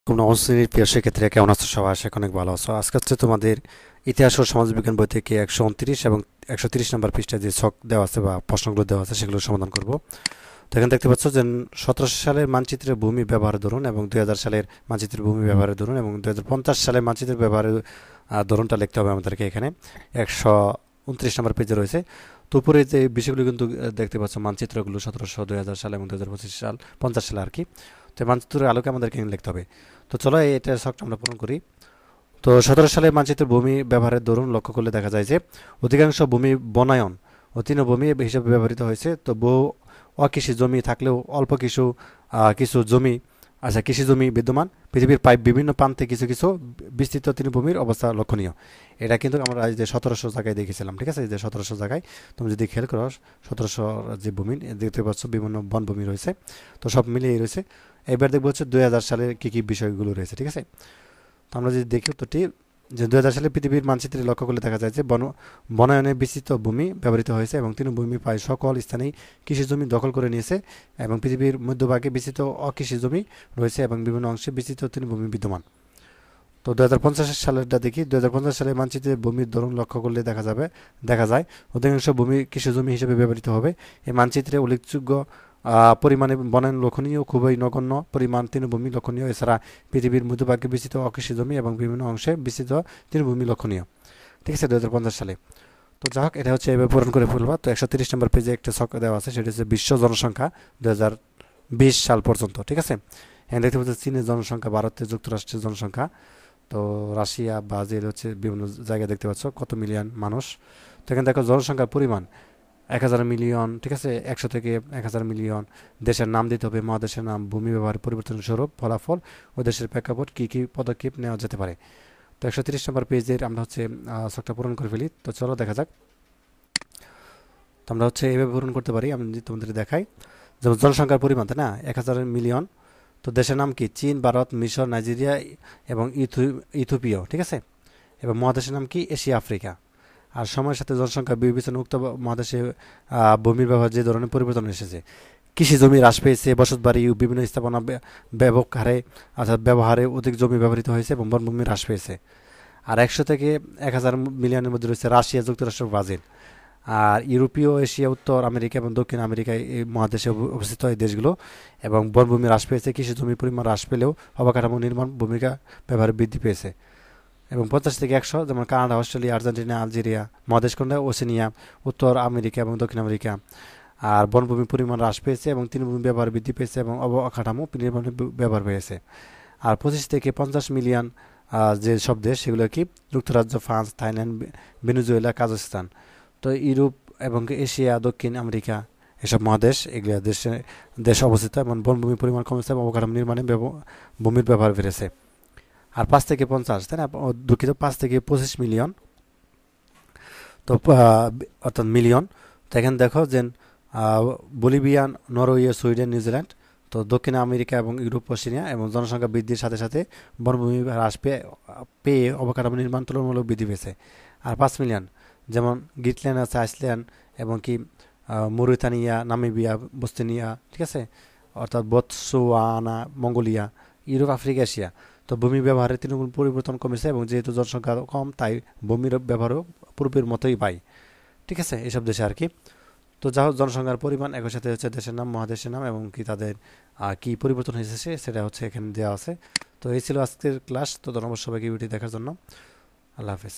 নবম শ্রেণীর প্রিয় শিক্ষার্থীরা কেমন আছো? সবাই আশা করি অনেক ভালো আছো। আজকে হচ্ছে তোমাদের ইতিহাস ও সমাজবিজ্ঞান বই থেকে 129 এবং 130 নম্বর পৃষ্ঠায় যে ছক দেওয়া আছে বা প্রশ্নগুলো দেওয়া আছে সেগুলো সমাধান করব। তো এখানে দেখতে পাচ্ছ যে 1700 সালের মানচিত্রের ভূমি ব্যবহারের ধরুন এবং 2000 সালের মানচিত্রের ভূমি ব্যবহারের ধরুন এবং 2050 সালের মানচিত্রের ব্যবহারের ধরুনটা লিখতে হবে আমাদেরকে। এখানে 129 নম্বর পেজে রয়েছে। তো উপরে যে বিষয়গুলো কিন্তু দেখতে পাচ্ছ, মানচিত্রগুলো 1700, 2000 সাল এবং 2025 সাল 50 সালে আর কি। তো মানচিত্রের আলোকে আমাদেরকে লিখতে হবে। তো চলো এটা শখটা আমরা পূরণ করি। তো 17 সালে মানচিত্রের ভূমি ব্যবহারের দরুন লক্ষ্য করলে দেখা যায় যে অধিকাংশ ভূমি বনায়ন ও তৃণভূমি হিসেবে ব্যবহৃত হয়েছে। তো বহু অকৃষি জমি থাকলেও অল্প কিছু জমি কৃষি জমি বিদ্যমান। পৃথিবীর প্রায় বিভিন্ন প্রান্তে কিছু কিছু বিস্তৃত তৃণভূমির অবস্থা লক্ষণীয়। এটা কিন্তু আমরা এই যে 1700 জায়গায় দেখেছিলাম, ঠিক আছে? এই যে 1700 জায়গায় তুমি যদি খেয়াল করো, 1700 যে ভূমি দেখতে পাচ্ছ বিভিন্ন বনভূমি রয়েছে। তো সব মিলিয়ে রয়েছে। এবার দেখবো হচ্ছে 2000 সালের কি কি বিষয়গুলো রয়েছে, ঠিক আছে? তো আমরা যদি দেখি উত্তরটি, যে 2000 সালে পৃথিবীর মানচিত্রে লক্ষ্য করলে দেখা যায় যে বনায়নে বিস্তৃত ভূমি ব্যবহৃত হয়েছে এবং তৃণভূমি প্রায় সকল স্থানেই কৃষি জমি দখল করে নিয়েছে এবং পৃথিবীর মধ্যভাগে বিস্তৃত অকৃষি জমি রয়েছে এবং বিভিন্ন অংশে বিস্তৃত তৃণভূমি বিদ্যমান। তো 2050 সালেরটা দেখি। 2050 সালে মানচিত্রে ভূমির ধরন লক্ষ্য করলে দেখা যায় অধিকাংশ ভূমি কৃষি জমি হিসেবে ব্যবহৃত হবে। এই মানচিত্রে উল্লেখযোগ্য পরিমাণে বনায়ন লক্ষণীয়, খুবই নগণ্য পরিমাণ তৃণভূমি লক্ষণীয়। এছাড়া পৃথিবীর মধ্যভাগে বিস্তৃত অকৃষি জমি এবং বিভিন্ন অংশে বিস্তৃত তৃণভূমি লক্ষণীয়, ঠিক আছে? 2050 সালে। তো যাই হোক, এটা হচ্ছে এভাবে পূরণ করে ফেলবা। তো 130 নম্বর পেজে একটা ছক দেওয়া আছে, সেটা হচ্ছে বিশ্ব জনসংখ্যা 2020 সাল পর্যন্ত, ঠিক আছে? এখানে দেখতে পাচ্ছি চীনের জনসংখ্যা, ভারতের যুক্তরাষ্ট্রের জনসংখ্যা, তো রাশিয়া, ব্রাজিল হচ্ছে বিভিন্ন জায়গায় দেখতে পাচ্ছ কত মিলিয়ন মানুষ। তো এখানে দেখো জনসংখ্যার পরিমাণ 1000 মিলিয়ন, ঠিক আছে? 100 থেকে 1000 মিলিয়ন। দেশের নাম দিতে হবে, মহাদেশের নাম, ভূমি ব্যবহার পরিবর্তন স্বরূপ ফলাফল ও দেশের প্রেক্ষাপট কী কী পদক্ষেপ নেওয়া যেতে পারে। তো 130 নম্বর পেজের আমরা হচ্ছে ছকটা পূরণ করে ফেলি। তো চলো দেখা যাক। তো আমরা হচ্ছে এইভাবে পূরণ করতে পারি। আমি যদি তোমাদের দেখাই, যেমন জনসংখ্যার পরিমাণ, তাই না? 1000 মিলিয়ন। তো দেশের নাম কি? চীন, ভারত, মিশর, নাইজেরিয়া এবং ইথিওপিয়া, ঠিক আছে? এবং মহাদেশের নাম কি? Asia, Africa. আর সময়ের সাথে জনসংখ্যা বিবেচনা উক্ত মহাদেশে ভূমির ব্যবহার যে ধরনের পরিবর্তন এসেছে। কৃষি জমি হ্রাস পেয়েছে, বসতবাড়ি ও বিভিন্ন স্থাপনা ব্যবহারে অধিক জমি ব্যবহৃত হয়েছে এবং বনভূমি হ্রাস পেয়েছে। আর 100 থেকে 1000 মিলিয়নের মধ্যে রয়েছে রাশিয়া, যুক্তরাষ্ট্র, ব্রাজিল। আর ইউরোপীয়, এশিয়া, উত্তর আমেরিকা এবং দক্ষিণ আমেরিকায় এই মহাদেশে অবস্থিত এই দেশগুলো। এবং বনভূমি হ্রাস পেয়েছে, কৃষি জমির পরিমাণ হ্রাস পেলেও অবকাঠামো নির্মাণ ভূমিকা ব্যবহার বৃদ্ধি পেয়েছে। এবং 50 থেকে 100, যেমন কানাডা, অস্ট্রেলিয়া, আর্জেন্টিনা, আলজেরিয়া। মহাদেশ কোনটা? ওশেনিয়া, উত্তর আমেরিকা এবং দক্ষিণ আমেরিকা। আর বনভূমির পরিমাণ হ্রাস পেয়েছে এবং তৃণভূমি ব্যবহার বৃদ্ধি পেয়েছে এবং অবকাঠামো নির্মাণে ব্যবহার পেয়েছে। আর 25 থেকে 50 মিলিয়ন যে সব দেশ, সেগুলো কি? যুক্তরাজ্য, ফ্রান্স, থাইল্যান্ড, ভেনেজুয়েলা, কাজাখস্তান। তো ইউরোপ এবং এশিয়া, দক্ষিণ আমেরিকা, এসব মহাদেশ, এগুলো দেশ অবস্থিত এবং বনভূমির পরিমাণ কমেছে এবং অবকাঠামো নির্মাণে ভূমির ব্যবহার বেড়েছে। আর 5 থেকে 50, তাই না? দুঃখিত, 5 থেকে 25 মিলিয়ন। তো অর্থাৎ মিলিয়ন। তো এখানে দেখো যে বলিভিয়া, নরওয়ে, সুইডেন, নিউজিল্যান্ড। তো দক্ষিণ আমেরিকা এবং ইউরোপ, ওশেনিয়া। এবং জনসংখ্যা বৃদ্ধির সাথে সাথে বনভূমি হ্রাস পেয়ে অবকাঠামো নির্মাণ তুলনামূলক বৃদ্ধি পেয়েছে। আর 5 মিলিয়ন, যেমন গ্রিনল্যান্ড আছে, আইসল্যান্ড এবং কি মরিতানিয়া, নামিবিয়া, বস্তিনিয়া, ঠিক আছে? অর্থাৎ Botswana, Mongolia, Europe, Africa, Asia. তো ভূমি ব্যবহারে তৃণমূল পরিবর্তন কমেছে এবং যেহেতু জনসংখ্যা কম, তাই ভূমির ব্যবহারও পূর্বের মতোই পাই, ঠিক আছে? এসব দেশে আর কি। তো যা হোক, জনসংখ্যার পরিমাণ একই সাথে হচ্ছে দেশের নাম, মহাদেশের নাম এবং কি তাদের কি পরিবর্তন হয়েছে সেটা হচ্ছে এখানে দেওয়া আছে। তো এই ছিল আজকের ক্লাস। তো ধন্যবাদ সবাইকে ভিডিওটি দেখার জন্য। আল্লাহ হাফেজ।